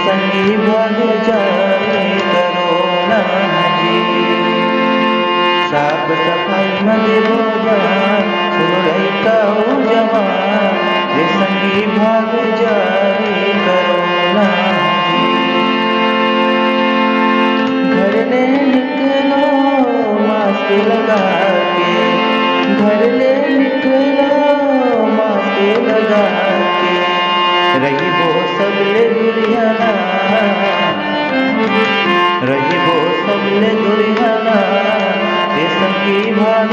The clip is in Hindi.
संगी भाग जाए करोना जी। साफ सफाई मध्ये भोजन सुनो लइका हो जवान, रे संगी भाग जाए करोना जी। घर ले निकलो मास्क लगा के, घर ले निकलो मास्क लगा के, रहिबो सबले दुरियाना, रहिबो सबले दुरियाना, रे संगी भाग